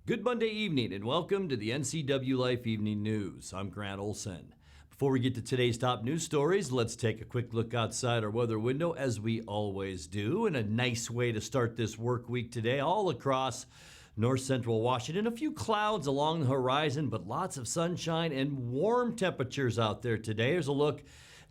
Good Monday evening and welcome to the NCWLIFE Evening News. I'm Grant Olson. Before we get to today's top news stories, let's take a quick look outside our weather window as we always do. And a nice way to start this work week today, all across north central Washington. A few clouds along the horizon, but lots of sunshine and warm temperatures out there today. Here's a look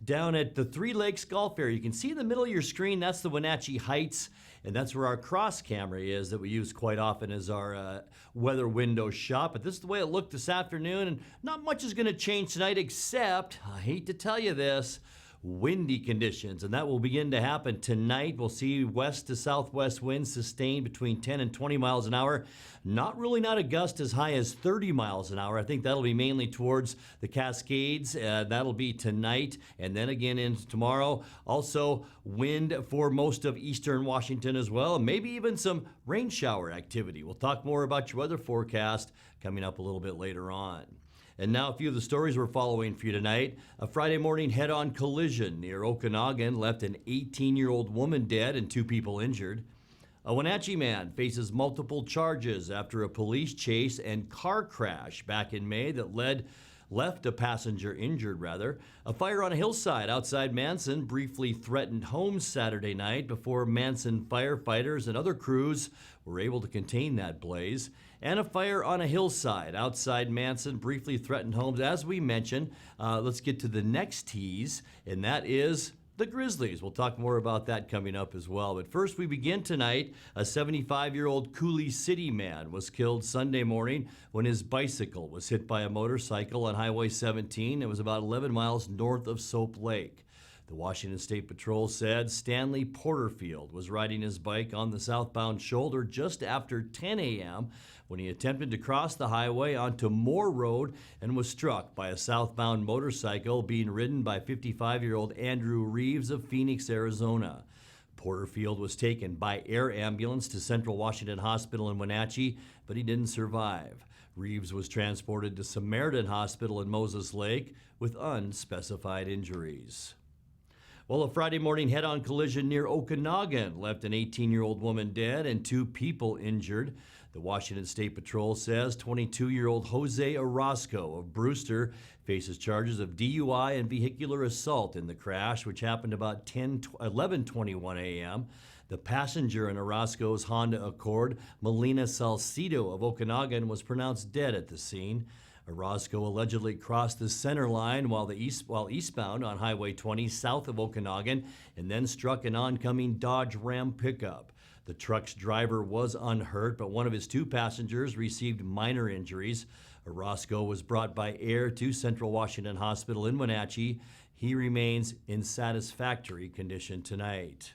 down at the Three Lakes Golf Area. You can see in the middle of your screen, that's the Wenatchee Heights, and that's where our cross camera is that we use quite often as our weather window shot. But this is the way it looked this afternoon, and not much is going to change tonight except, I hate to tell you this, windy conditions, and that will begin to happen tonight. We'll see west to southwest winds sustained between 10 and 20 miles an hour. Not a gust as high as 30 miles an hour. I think that'll be mainly towards the Cascades. That'll be tonight and then again into tomorrow. Also, wind for most of eastern Washington as well, and maybe even some rain shower activity. We'll talk more about your weather forecast coming up a little bit later on. And now a few of the stories we're following for you tonight. A Friday morning head-on collision near Okanagan left an 18-year-old woman dead and 2 people injured. A Wenatchee man faces multiple charges after a police chase and car crash back in May that left a passenger injured. A fire on a hillside outside Manson briefly threatened homes Saturday night before Manson firefighters and other crews were able to contain that blaze. And a fire on a hillside outside Manson briefly threatened homes. As we mentioned, let's get to the next tease, and that is the Grizzlies. We'll talk more about that coming up as well. But first, we begin tonight. A 75-year-old Coulee City man was killed Sunday morning when his bicycle was hit by a motorcycle on Highway 17. It was about 11 miles north of Soap Lake. The Washington State Patrol said Stanley Porterfield was riding his bike on the southbound shoulder just after 10 a.m. when he attempted to cross the highway onto Moore Road and was struck by a southbound motorcycle being ridden by 55-year-old Andrew Reeves of Phoenix, Arizona. Porterfield was taken by air ambulance to Central Washington Hospital in Wenatchee, but he didn't survive. Reeves was transported to Samaritan Hospital in Moses Lake with unspecified injuries. Well, a Friday morning head-on collision near Okanagan left an 18-year-old woman dead and 2 people injured. The Washington State Patrol says 22-year-old Jose Orozco of Brewster faces charges of DUI and vehicular assault in the crash, which happened about 11:21 a.m. The passenger in Orozco's Honda Accord, Melina Salcido of Okanagan, was pronounced dead at the scene. Orozco allegedly crossed the center line while eastbound on Highway 20 south of Okanagan and then struck an oncoming Dodge Ram pickup. The truck's driver was unhurt, but one of his 2 passengers received minor injuries. Orozco was brought by air to Central Washington Hospital in Wenatchee. He remains in satisfactory condition tonight.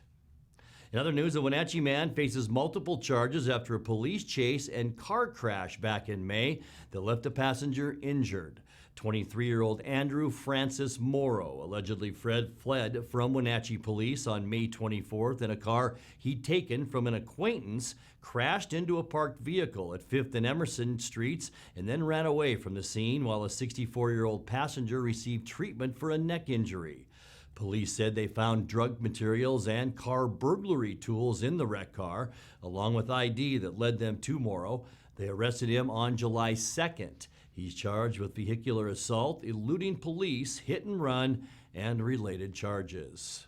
In other news, a Wenatchee man faces multiple charges after a police chase and car crash back in May that left a passenger injured. 23-year-old Andrew Francis Morrow allegedly fled from Wenatchee police on May 24th in a car he'd taken from an acquaintance, crashed into a parked vehicle at 5th and Emerson Streets, and then ran away from the scene while a 64-year-old passenger received treatment for a neck injury. Police said they found drug materials and car burglary tools in the wrecked car, along with ID that led them to Morrow. They arrested him on July 2nd. He's charged with vehicular assault, eluding police, hit and run, and related charges.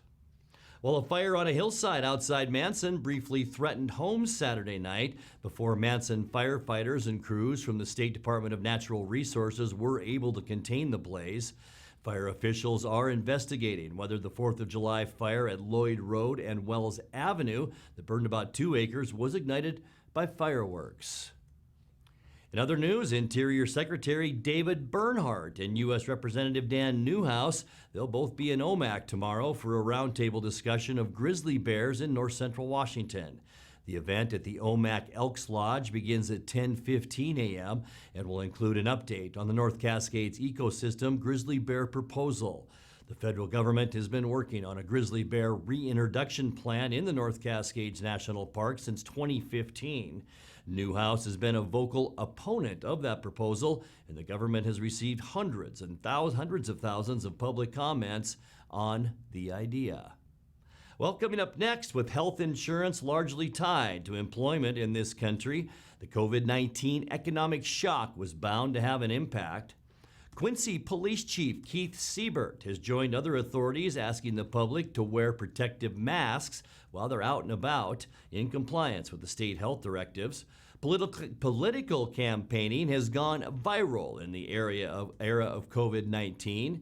Well, a fire on a hillside outside Manson briefly threatened homes Saturday night before Manson firefighters and crews from the State Department of Natural Resources were able to contain the blaze. Fire officials are investigating whether the 4th of July fire at Lloyd Road and Wells Avenue that burned about 2 acres was ignited by fireworks. In other news, Interior Secretary David Bernhardt and U.S. Representative Dan Newhouse, they'll both be in Omak tomorrow for a roundtable discussion of grizzly bears in north central Washington. The event at the Omak Elks Lodge begins at 10:15 a.m. and will include an update on the North Cascades ecosystem grizzly bear proposal. The federal government has been working on a grizzly bear reintroduction plan in the North Cascades National Park since 2015. Newhouse has been a vocal opponent of that proposal, and the government has received hundreds of thousands of public comments on the idea. Well, coming up next, with health insurance largely tied to employment in this country, the COVID-19 economic shock was bound to have an impact. Quincy Police Chief Keith Siebert has joined other authorities asking the public to wear protective masks while they're out and about in compliance with the state health directives. Political campaigning has gone viral in the era of COVID-19.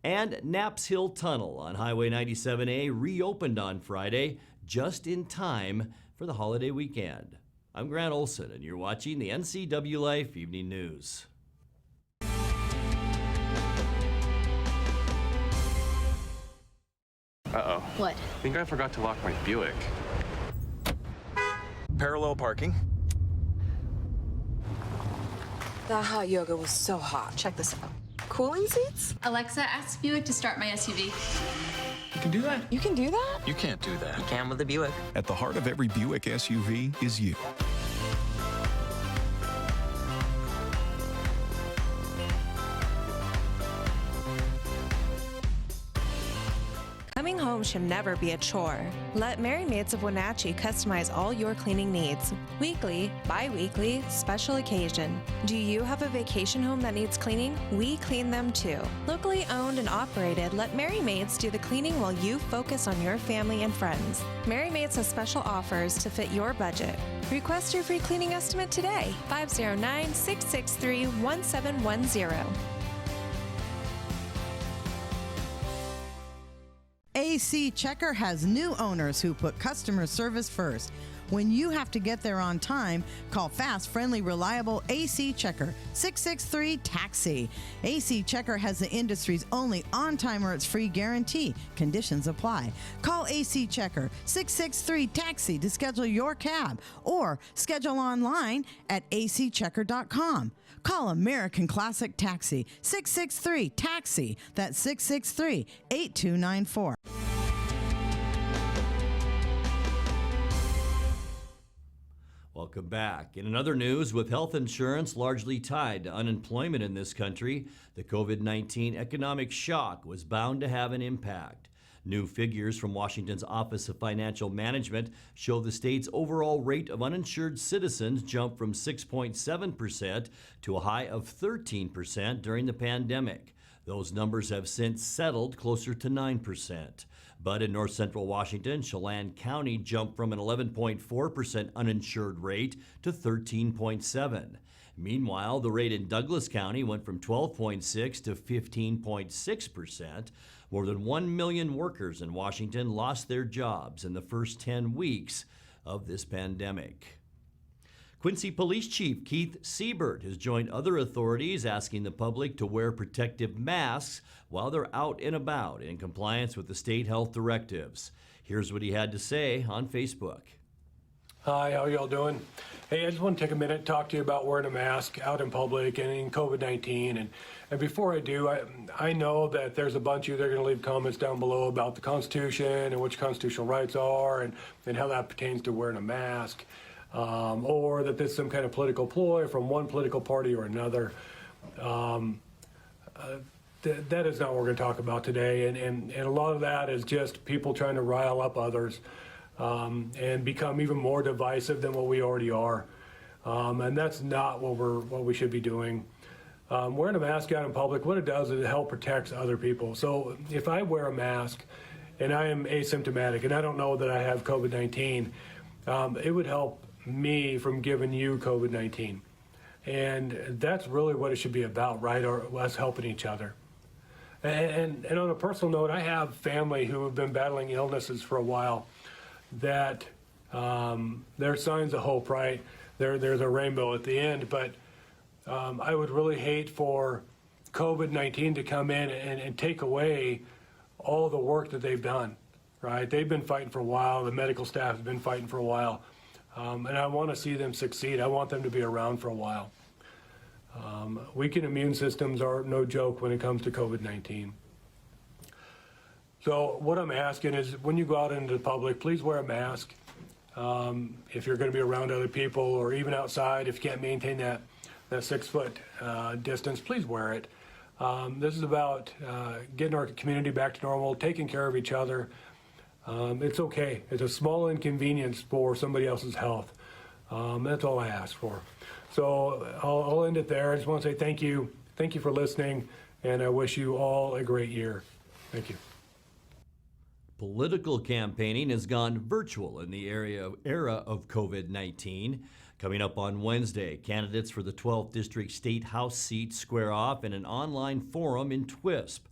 And Knapp's Hill Tunnel on Highway 97A reopened on Friday just in time for the holiday weekend. I'm Grant Olson, and you're watching the NCWLIFE Evening News. Uh-oh. What? I think I forgot to lock my Buick. Parallel parking. That hot yoga was so hot. Check this out. Cooling seats? Alexa, ask Buick to start my SUV. You can do that? You can do that? You can't do that. You can with the Buick. At the heart of every Buick SUV is you. Coming home should never be a chore. Let Merry Maids of Wenatchee customize all your cleaning needs. Weekly, bi-weekly, special occasion. Do you have a vacation home that needs cleaning? We clean them too. Locally owned and operated, let Merry Maids do the cleaning while you focus on your family and friends. Merry Maids has special offers to fit your budget. Request your free cleaning estimate today. 509-663-1710. AC Checker has new owners who put customer service first. When you have to get there on time, call fast, friendly, reliable AC Checker, 663-TAXI. AC Checker has the industry's only on-time or it's free guarantee. Conditions apply. Call AC Checker, 663-TAXI to schedule your cab or schedule online at acchecker.com. Call American Classic Taxi, 663-TAXI. That's 663-8294. Welcome back. In another news, with health insurance largely tied to unemployment in this country, the COVID-19 economic shock was bound to have an impact. New figures from Washington's Office of Financial Management show the state's overall rate of uninsured citizens jumped from 6.7% to a high of 13% during the pandemic. Those numbers have since settled closer to 9%. But in north central Washington, Chelan County jumped from an 11.4% uninsured rate to 13.7%. Meanwhile, the rate in Douglas County went from 12.6% to 15.6%. More than 1 million workers in Washington lost their jobs in the first 10 weeks of this pandemic. Quincy Police Chief Keith Siebert has joined other authorities asking the public to wear protective masks while they're out and about in compliance with the state health directives. Here's what he had to say on Facebook. Hi, how y'all doing? Hey, I just want to take a minute and talk to you about wearing a mask out in public and in COVID-19. And before I do, I know that there's a bunch of you that are going to leave comments down below about the Constitution and what your constitutional rights are and how that pertains to wearing a mask, or that there's some kind of political ploy from one political party or another. That is not what we're going to talk about today. And a lot of that is just people trying to rile up others. And become even more divisive than what we already are, and that's not what we should be doing. Wearing a mask out in public, what it does is it helps protect other people. So if I wear a mask and I am asymptomatic and I don't know that I have COVID-19, it would help me from giving you COVID-19, and that's really what it should be about, right? Or us helping each other. And on a personal note, I have family who have been battling illnesses for a while. That there's signs of hope, right? There's a rainbow at the end, but I would really hate for COVID-19 to come in and take away all the work that they've done, right? They've been fighting for a while. The medical staff has been fighting for a while, and I want to see them succeed. I want them to be around for a while. Weakened immune systems are no joke when it comes to COVID-19. So what I'm asking is, when you go out into the public, please wear a mask. If you're going to be around other people, or even outside, if you can't maintain that 6 foot distance, please wear it. This is about getting our community back to normal, taking care of each other. It's okay. It's a small inconvenience for somebody else's health. That's all I ask for. So I'll end it there. I just want to say thank you. Thank you for listening, and I wish you all a great year. Thank you. Political campaigning has gone virtual in the era of COVID-19. Coming up on Wednesday, candidates for the 12th District State House seat square off in an online forum in Twisp.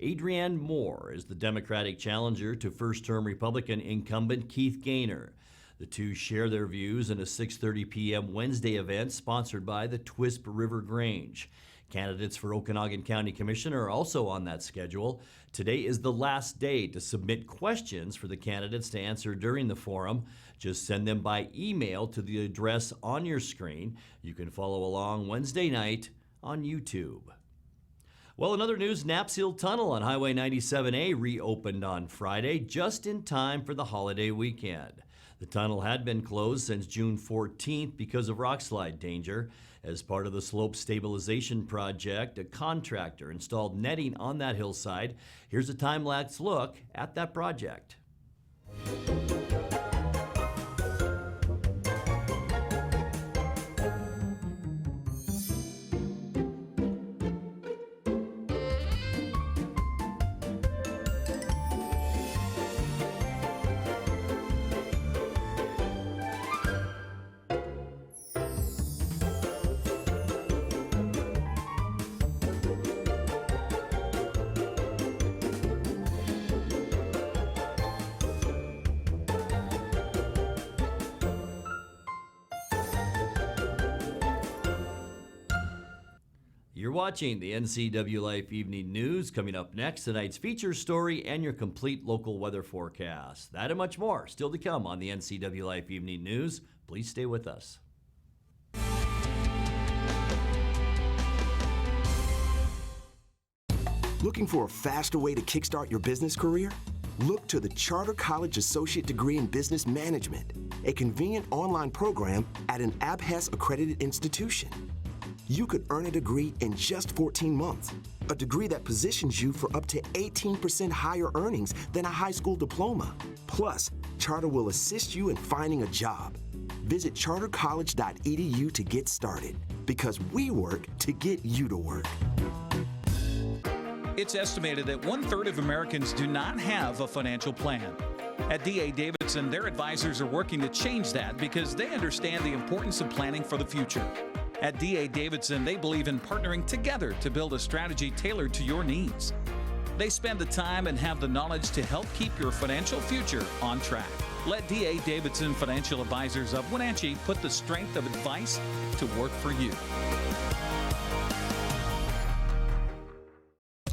Adrienne Moore is the Democratic challenger to first-term Republican incumbent Keith Gaynor. The two share their views in a 6:30 p.m. Wednesday event sponsored by the Twisp River Grange. Candidates for Okanagan County Commission are also on that schedule. Today is the last day to submit questions for the candidates to answer during the forum. Just send them by email to the address on your screen. You can follow along Wednesday night on YouTube. Well, in other news, Knapp's Hill Tunnel on Highway 97A reopened on Friday, just in time for the holiday weekend. The tunnel had been closed since June 14th because of rockslide danger. As part of the slope stabilization project, a contractor installed netting on that hillside. Here's a time-lapse look at that project. You're watching the NCWLIFE Evening News. Coming up next, tonight's feature story and your complete local weather forecast. That and much more still to come on the NCWLIFE Evening News. Please stay with us. Looking for a faster way to kickstart your business career? Look to the Charter College Associate Degree in Business Management, a convenient online program at an ABHES accredited institution. You could earn a degree in just 14 months, a degree that positions you for up to 18% higher earnings than a high school diploma. Plus, Charter will assist you in finding a job. Visit chartercollege.edu to get started, because we work to get you to work. It's estimated that 1/3 of Americans do not have a financial plan. At D.A. Davidson, their advisors are working to change that because they understand the importance of planning for the future. At D.A. Davidson, they believe in partnering together to build a strategy tailored to your needs. They spend the time and have the knowledge to help keep your financial future on track. Let D.A. Davidson Financial Advisors of Wenatchee put the strength of advice to work for you.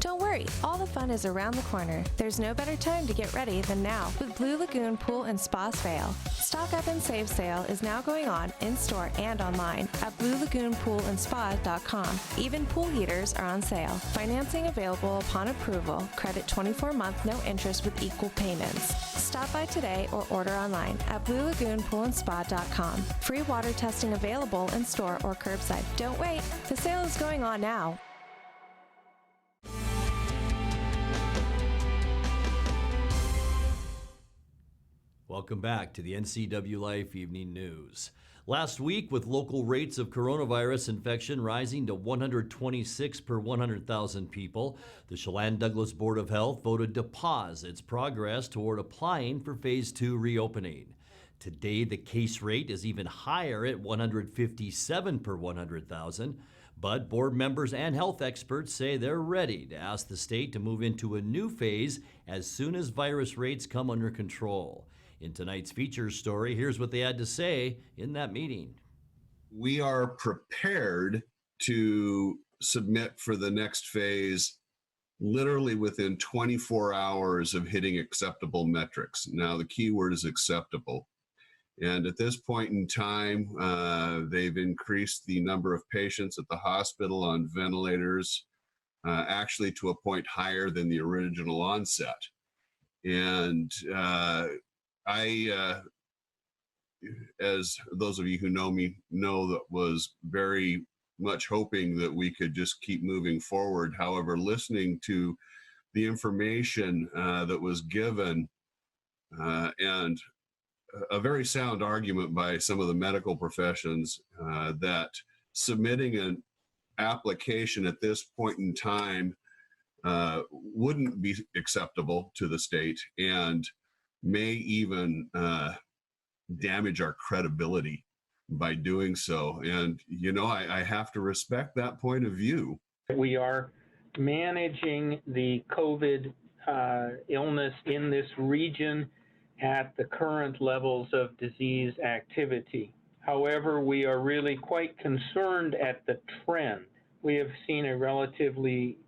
Don't worry, all the fun is around the corner. There's no better time to get ready than now with Blue Lagoon Pool and Spa Sale. Stock Up and Save sale is now going on in-store and online at BlueLagoonPoolandSpa.com. Even pool heaters are on sale. Financing available upon approval. Credit 24-month, no interest with equal payments. Stop by today or order online at BlueLagoonPoolandSpa.com. Free water testing available in-store or curbside. Don't wait, the sale is going on now. Welcome back to the NCWLIFE Evening News. Last week, with local rates of coronavirus infection rising to 126 per 100,000 people, the Chelan-Douglas Board of Health voted to pause its progress toward applying for Phase 2 reopening. Today, the case rate is even higher at 157 per 100,000, but board members and health experts say they're ready to ask the state to move into a new phase as soon as virus rates come under control. In tonight's feature story, here's what they had to say in that meeting. We are prepared to submit for the next phase literally within 24 hours of hitting acceptable metrics. Now, the key word is acceptable. And at this point in time, they've increased the number of patients at the hospital on ventilators, actually to a point higher than the original onset. And I, as those of you who know me know, that was very much hoping that we could just keep moving forward. However, listening to the information that was given and a very sound argument by some of the medical professions that submitting an application at this point in time wouldn't be acceptable to the state and may even damage our credibility by doing so. And, you know, I have to respect that point of view. We are managing the COVID illness in this region at the current levels of disease activity. However, we are really quite concerned at the trend. We have seen a relatively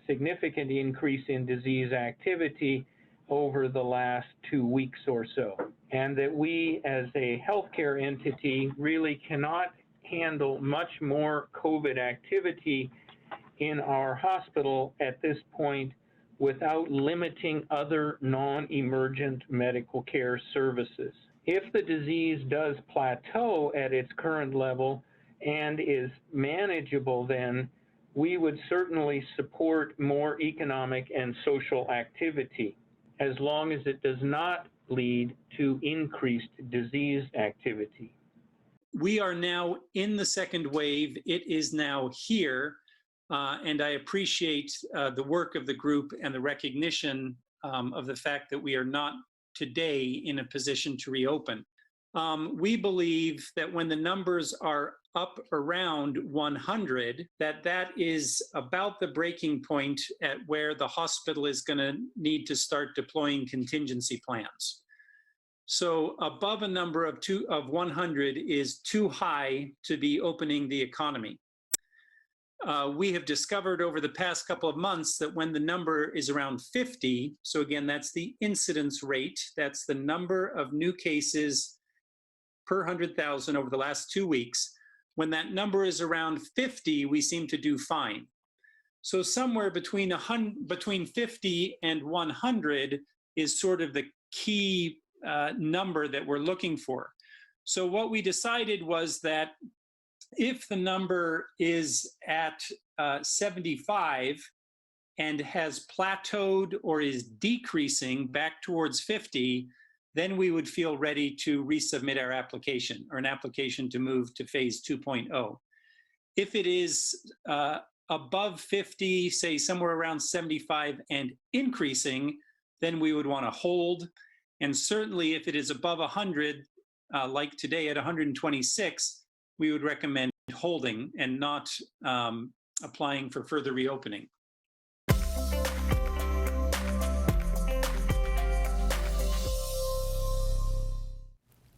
significant increase in disease activity over the last 2 weeks or so, and that we as a healthcare entity really cannot handle much more COVID activity in our hospital at this point without limiting other non-emergent medical care services. If the disease does plateau at its current level and is manageable, then we would certainly support more economic and social activity, as long as it does not lead to increased disease activity. We are now in the second wave. It is now here, and I appreciate the work of the group and the recognition of the fact that we are not today in a position to reopen. We believe that when the numbers are up around 100, that is about the breaking point at where the hospital is going to need to start deploying contingency plans. So above a number of 100 is too high to be opening the economy. We have discovered over the past couple of months that when the number is around 50, so again, that's the incidence rate, that's the number of new cases per 100,000 over the last 2 weeks. When that number is around 50, we seem to do fine. So somewhere between 50 and 100 is sort of the key number that we're looking for. So what we decided was that if the number is at 75 and has plateaued or is decreasing back towards 50, then we would feel ready to resubmit our application, or an application to move to phase 2.0. If it is above 50, say somewhere around 75 and increasing, then we would want to hold. And certainly if it is above 100, like today at 126, we would recommend holding and not applying for further reopening.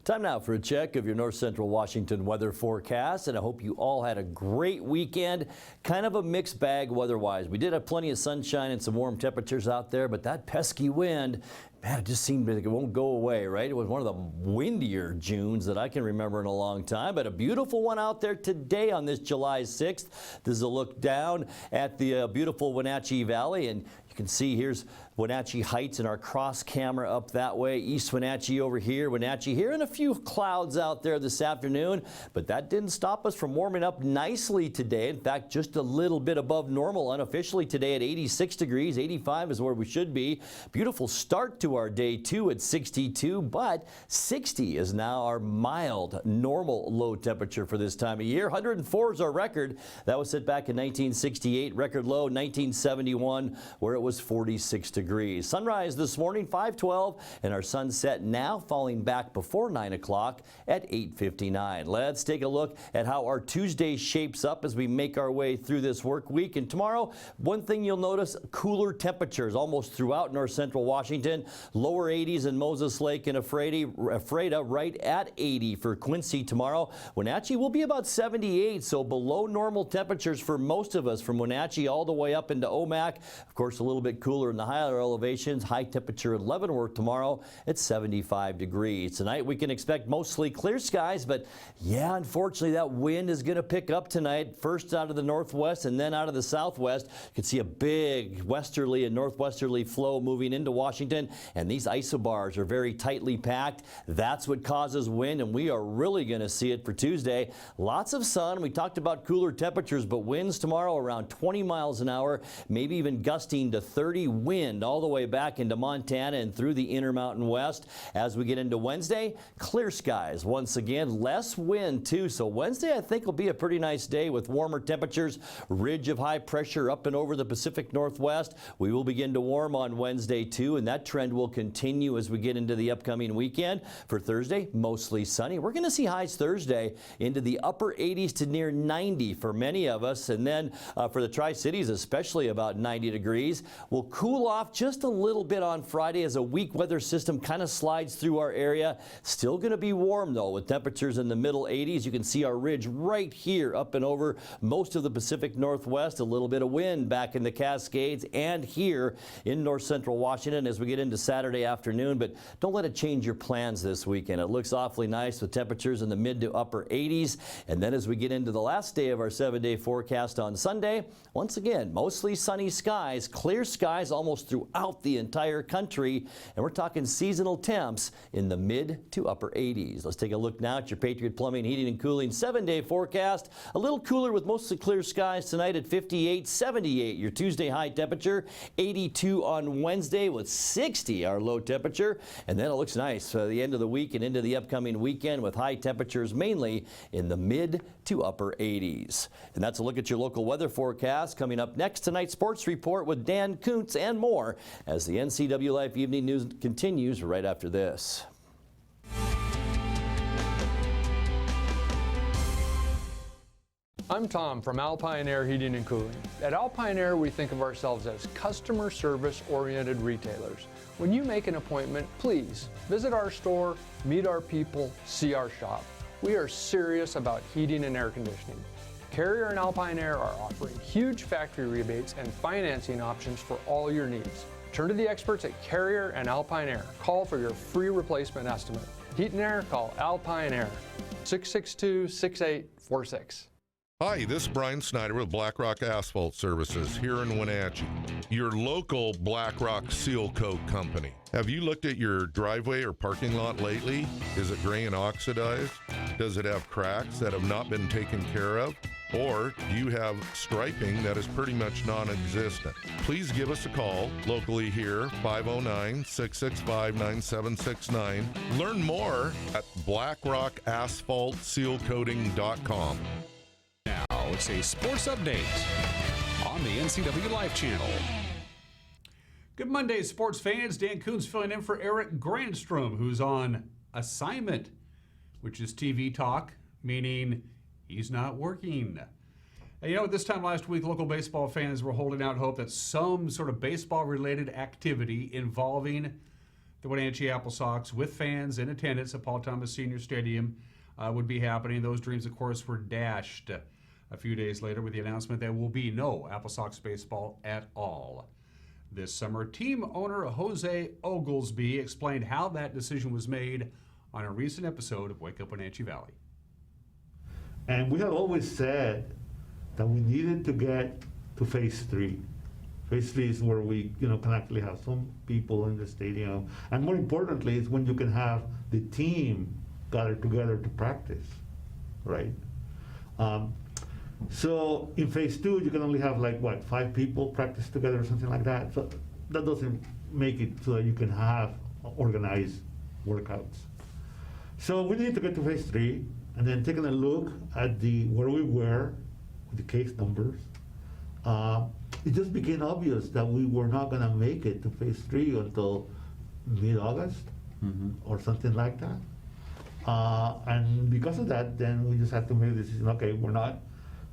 Time now for a check of your North Central Washington weather forecast, and I hope you all had a great weekend. Kind of a mixed bag weather-wise. We did have plenty of sunshine and some warm temperatures out there, but that pesky wind, man, it just seemed like it won't go away, right? It was one of the windier Junes that I can remember in a long time, but a beautiful one out there today on this July 6th. This is a look down at the beautiful Wenatchee Valley, and you can see here's Wenatchee Heights and our cross camera up that way. East Wenatchee over here, Wenatchee here, and a few clouds out there this afternoon, but that didn't stop us from warming up nicely today. In fact, just a little bit above normal unofficially today at 86 degrees. 85 is where we should be. Beautiful start to our day too at 62, but 60 is now our mild normal low temperature for this time of year. 104 is our record. That was set back in 1968. Record low 1971 where it was 46 degrees. Sunrise this morning 5:12, and our sunset now falling back before 9 o'clock at 8:59. Let's take a look at how our Tuesday shapes up as we make our way through this work week. And tomorrow, one thing you'll notice, cooler temperatures almost throughout North Central Washington. Lower 80s in Moses Lake and Ephrata, right at 80 for Quincy tomorrow. Wenatchee will be about 78, so below normal temperatures for most of us from Wenatchee all the way up into Omak. Of course, a little bit cooler in the higher elevations. High temperature at Leavenworth tomorrow at 75 degrees. Tonight we can expect mostly clear skies, but yeah, unfortunately that wind is going to pick up tonight, first out of the northwest and then out of the southwest. You can see a big westerly and northwesterly flow moving into Washington, and these isobars are very tightly packed. That's what causes wind, and we are really going to see it for Tuesday. Lots of sun. We talked about cooler temperatures, but winds tomorrow around 20 miles an hour, maybe even gusting to 30 wind all the way back into Montana and through the Intermountain West. As we get into Wednesday, clear skies once again, less wind too. So Wednesday I think will be a pretty nice day with warmer temperatures, ridge of high pressure up and over the Pacific Northwest. We will begin to warm on Wednesday too, and that trend will continue as we get into the upcoming weekend. For Thursday, mostly sunny. We're going to see highs Thursday into the upper 80s to near 90 for many of us, and then for the Tri-Cities especially about 90 degrees. We'll cool off just a little bit on Friday as a weak weather system kind of slides through our area. Still going to be warm though with temperatures in the middle 80s. You can see our ridge right here up and over most of the Pacific Northwest. A little bit of wind back in the Cascades and here in north central Washington as we get into Saturday afternoon, but don't let it change your plans this weekend. It looks awfully nice with temperatures in the mid to upper 80s. And then as we get into the last day of our 7-day forecast on Sunday, once again, mostly sunny skies, clear skies almost throughout the entire country. And we're talking seasonal temps in the mid to upper 80s. Let's take a look now at your Patriot Plumbing, Heating and Cooling 7-day forecast. A little cooler with mostly clear skies tonight at 58, 78 your Tuesday high temperature, 82 on Wednesday with 60 our low temperature. And then it looks nice for the end of the week and into the upcoming weekend with high temperatures mainly in the mid to upper 80s. And that's a look at your local weather forecast. Coming up next, tonight's sports report with Dan Kuntz and more as the NCWLIFE Evening News continues right after this. I'm Tom from Alpine Air Heating and Cooling. At Alpine Air, we think of ourselves as customer service oriented retailers. When you make an appointment, please visit our store, meet our people, see our shop. We are serious about heating and air conditioning. Carrier and Alpine Air are offering huge factory rebates and financing options for all your needs. Turn to the experts at Carrier and Alpine Air. Call for your free replacement estimate. Heat and air, call Alpine Air, 662-6846. Hi, this is Brian Snyder with Black Rock Asphalt Services here in Wenatchee, your local Black Rock seal coat company. Have you looked at your driveway or parking lot lately? Is it gray and oxidized? Does it have cracks that have not been taken care of? Or do you have striping that is pretty much non-existent? Please give us a call locally here, 509-665-9769. Learn more at blackrockasphaltsealcoating.com. Now it's a sports update on the NCWLIFE channel. Good Monday, sports fans. Dan Kuntz filling in for Eric Grandstrom, who's on assignment, which is TV talk, meaning he's not working. And you know, at this time last week, local baseball fans were holding out hope that some sort of baseball-related activity involving the Wenatchee Apple Sox with fans in attendance at Paul Thomas Senior Stadium would be happening. Those dreams, of course, were dashed a few days later with the announcement there will be no Apple Sox baseball at all this summer. Team owner Jose Oglesby explained how that decision was made on a recent episode of Wake Up Wenatchee Valley. And we had always said that we needed to get to phase 3. Phase 3 is where we, can actually have some people in the stadium, and more importantly, is when you can have the team gather together to practice, right? So in phase 2, you can only have 5 people practice together or something like that. So that doesn't make it so that you can have organized workouts. So we need to get to phase 3, and then taking a look at where we were with the case numbers, it just became obvious that we were not going to make it to phase 3 until mid-August or something like that. And because of that, then we just had to make the decision, okay, we're not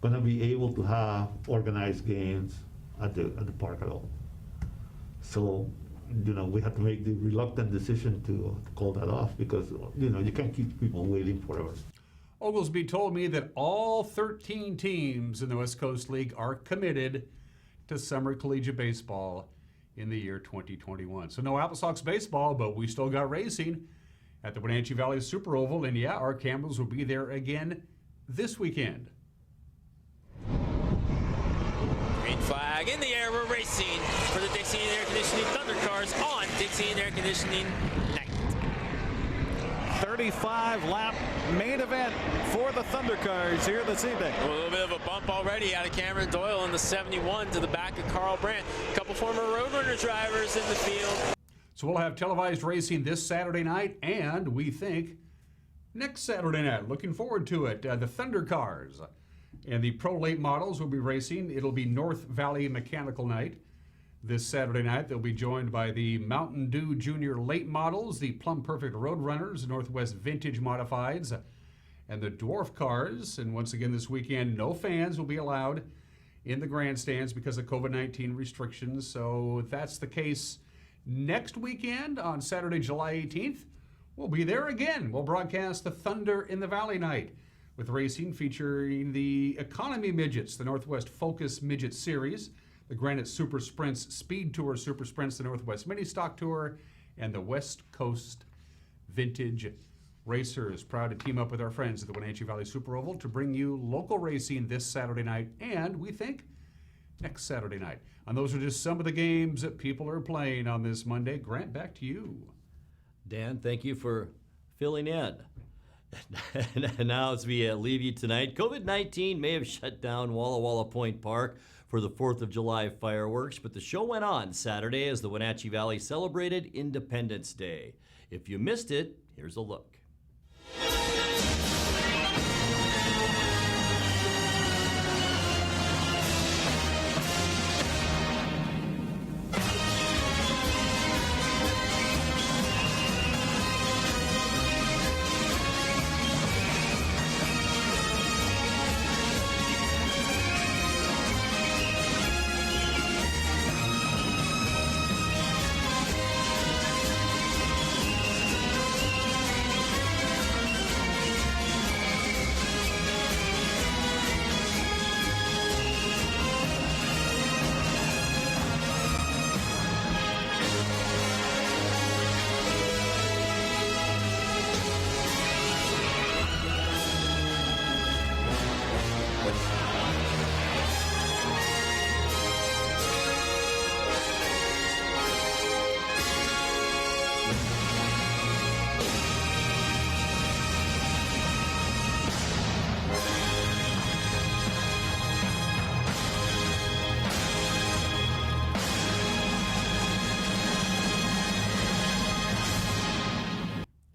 going to be able to have organized games at the park at all. So, we had to make the reluctant decision to call that off because, you can't keep people waiting forever. Oglesby told me that all 13 teams in the West Coast League are committed to summer collegiate baseball in the year 2021. So no Apple Sox baseball, but we still got racing at the Wenatchee Valley Super Oval. And yeah, our Campbells will be there again this weekend. Green flag in the air. We're racing for the Dixie Air Conditioning Thunder Cars on Dixie Air Conditioning night. 35-lap main event for the Thunder Cars here this evening. A little bit of a bump already out of Cameron Doyle in the 71 to the back of Carl Brandt. A couple former Roadrunner drivers in the field. So we'll have televised racing this Saturday night, and we think next Saturday night. Looking forward to it. The Thunder Cars and the Pro Late models will be racing. It'll be North Valley Mechanical Night this Saturday night. They'll be joined by the Mountain Dew Junior Late models, the Plum Perfect Roadrunners, Northwest Vintage Modifieds, and the Dwarf Cars. And once again this weekend, no fans will be allowed in the grandstands because of COVID-19 restrictions. So if that's the case next weekend on Saturday, July 18th, we'll be there again. We'll broadcast the Thunder in the Valley night with racing featuring the Economy Midgets, the Northwest Focus Midget Series, the Granite Super Sprints, Speed Tour Super Sprints, the Northwest Mini Stock Tour, and the West Coast Vintage Racers. Proud to team up with our friends at the Wenatchee Valley Super Oval to bring you local racing this Saturday night, and we think next Saturday night. And those are just some of the games that people are playing on this Monday. Grant, back to you. Dan, thank you for filling in. And now as we leave you tonight, COVID-19 may have shut down Walla Walla Point Park for the 4th of July fireworks, but the show went on Saturday as the Wenatchee Valley celebrated Independence Day. If you missed it, here's a look.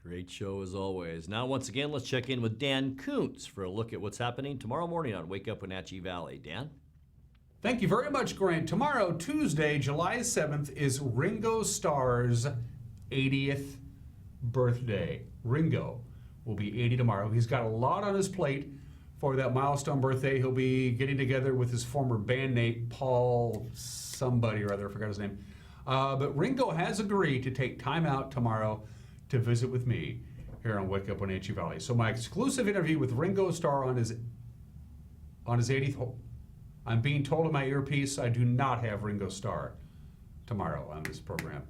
Great show as always. Now, once again, let's check in with Dan Kuntz for a look at what's happening tomorrow morning on Wake Up Wenatchee Valley. Dan? Thank you very much, Grant. Tomorrow, Tuesday, July 7th, is Ringo Starr's 80th birthday. Ringo will be 80 tomorrow. He's got a lot on his plate for that milestone birthday. He'll be getting together with his former bandmate, Paul somebody or other, I forgot his name. But Ringo has agreed to take time out tomorrow to visit with me here on Wake Up Wenatchee Valley. So my exclusive interview with Ringo Starr on his 80th. I'm being told in my earpiece I do not have Ringo Starr tomorrow on this program.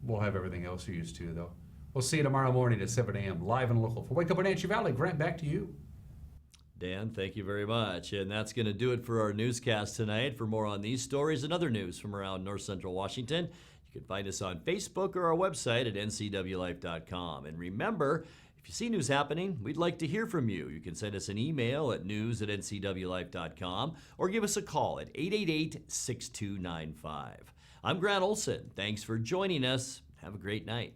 We'll have everything else you used to, though. We'll see you tomorrow morning at 7 a.m. live and local. For Wake Up Wenatchee Valley, Grant, back to you. Dan, thank you very much. And that's going to do it for our newscast tonight. For more on these stories and other news from around North Central Washington, you can find us on Facebook or our website at ncwlife.com. And remember, if you see news happening, we'd like to hear from you. You can send us an email at news@ncwlife.com or give us a call at 888-6295. I'm Grant Olson. Thanks for joining us. Have a great night.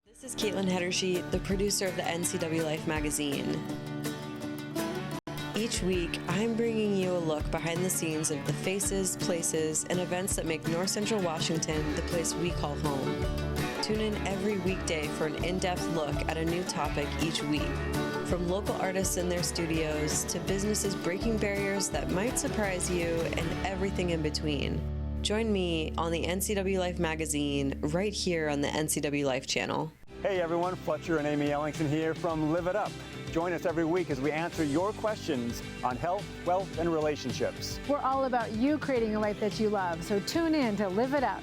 This is Caitlin Hedersheet, the producer of the NCWLIFE magazine. Each week, I'm bringing you a look behind the scenes of the faces, places, and events that make North Central Washington the place we call home. Tune in every weekday for an in-depth look at a new topic each week. From local artists in their studios to businesses breaking barriers that might surprise you and everything in between. Join me on the NCWLIFE magazine right here on the NCWLIFE channel. Hey everyone, Fletcher and Amy Ellingson here from Live It Up. Join us every week as we answer your questions on health, wealth, and relationships. We're all about you creating a life that you love, so tune in to Live It Up.